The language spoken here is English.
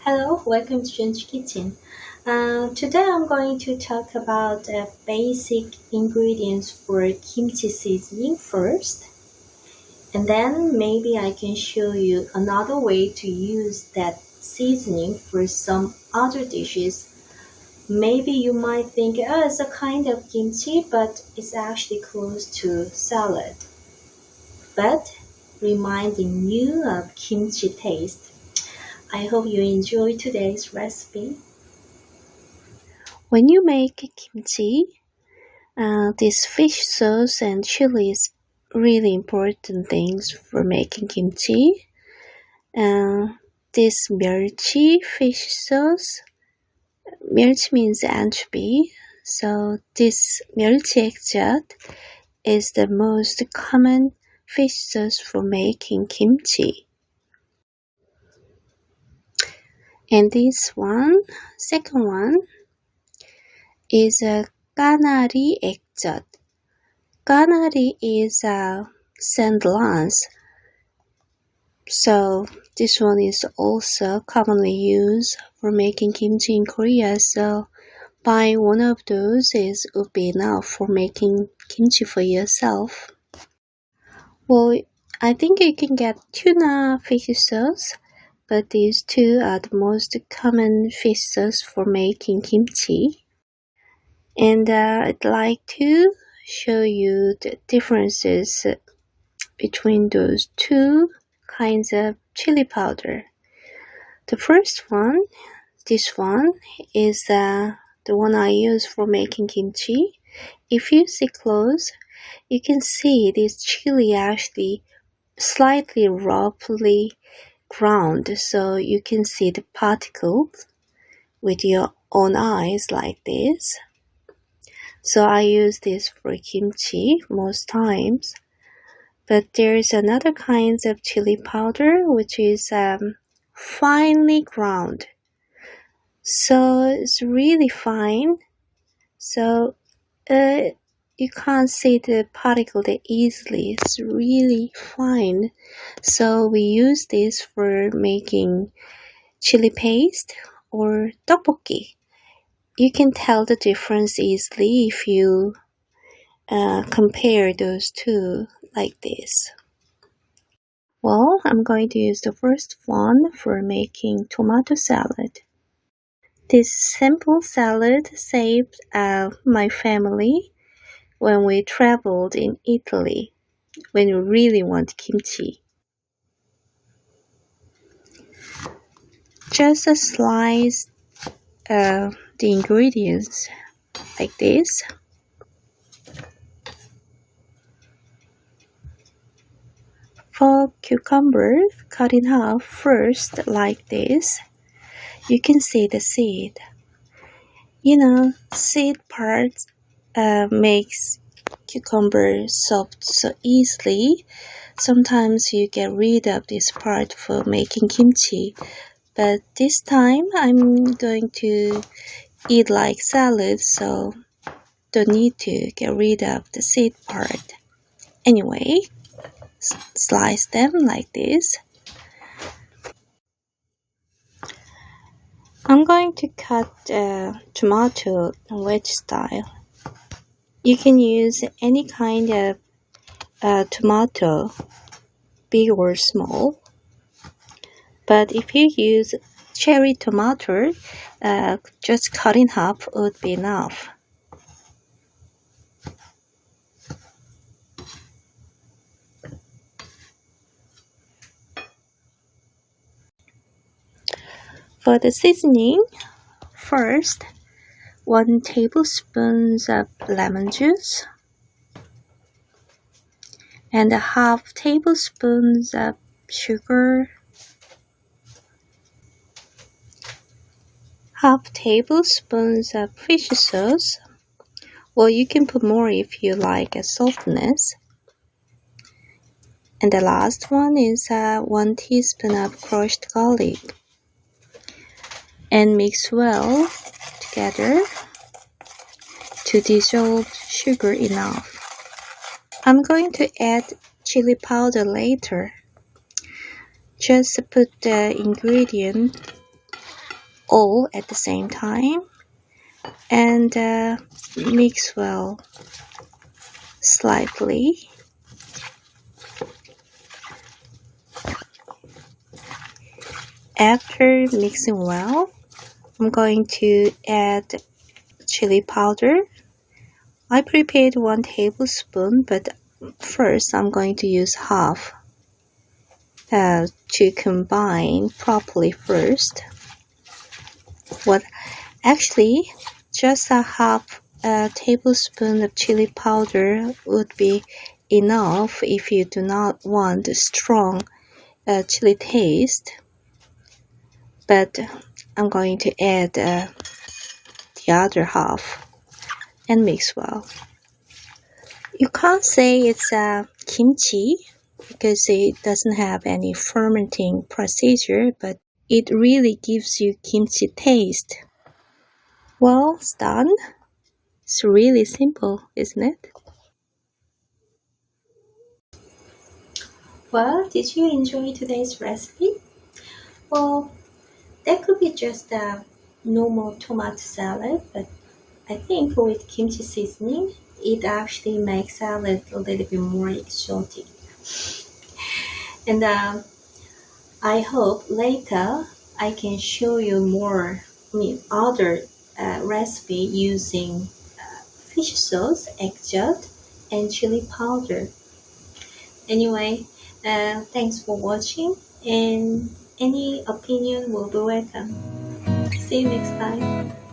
Hello, welcome to Kimchi Kitchen. Today I'm going to talk about basic ingredients for kimchi seasoning first, and then maybe I can show you another way to use that seasoning for some other dishes. Maybe you might think, oh, it's a kind of kimchi, but it's actually close to salad, but reminding you of kimchi taste. I hope you enjoy today's recipe. When you make kimchi, this fish sauce and chili is really important things for making kimchi. Uh, this 멸치 fish sauce, 멸치 means anchovy, so this 멸치 extract is the most common fish sauce for making kimchi. And this one, second one, is a 까나리 액젓. 까나리 is sandlans, so this one is also commonly used for making kimchi in Korea. So buying one of those would be enough for making kimchi for yourself. Well, I think you can get tuna fish sauce, but these two are the most common fish sauce for making kimchi. And I'd like to show you the differences between those two kinds of chili powder. The first one, this one, is the one I use for making kimchi. If you see close, you can see this chili actually slightly roughly ground, so you can see the particles with your own eyes like this. So I use this for kimchi most times. But there's another kinds of chili powder which is finely ground. So it's really fine. So you can't see the particle that easily. It's really fine. So we use this for making chili paste or tteokbokki. You can tell the difference easily if you compare those two like this. Well, I'm going to use the first one for making tomato salad. This simple salad saved my family when we traveled in Italy when we really want kimchi. Just slice the ingredients like this. For cucumber, cut in half first like this. You can see the seed. Seed part makes cucumber soft so easily. Sometimes you get rid of this part for making kimchi, but this time I'm going to eat like salad, so don't need to get rid of the seed part. Anyway, slice them like this. I'm going to cut tomato wedge style. You can use any kind of tomato, big or small. But if you use cherry tomato, just cut in half would be enough. For the seasoning, first, 1 tablespoon of lemon juice and a half tablespoon of sugar, half tablespoon of fish sauce. Well, you can put more if you like a saltiness. And the last one is 1 teaspoon of crushed garlic. And mix well together to dissolve sugar enough. I'm going to add chili powder later. Just put the ingredient all at the same time and mix well slightly. After mixing well, I'm going to add chili powder. I prepared 1 tablespoon, but first I'm going to use half to combine properly first. Actually, just a half tablespoon of chili powder would be enough if you do not want a strong chili taste. But I'm going to add the other half and mix well. You can't say it's kimchi because it doesn't have any fermenting procedure, but it really gives you kimchi taste. Well, it's done. It's really simple, isn't it? Well, did you enjoy today's recipe? Well, that could be just a normal tomato salad, but I think with kimchi seasoning, it actually makes salad a little bit more exotic. And I hope later I can show you more, other recipe using fish sauce, egg yolk, and chili powder. Anyway, thanks for watching, and any opinion will be welcome. See you next time.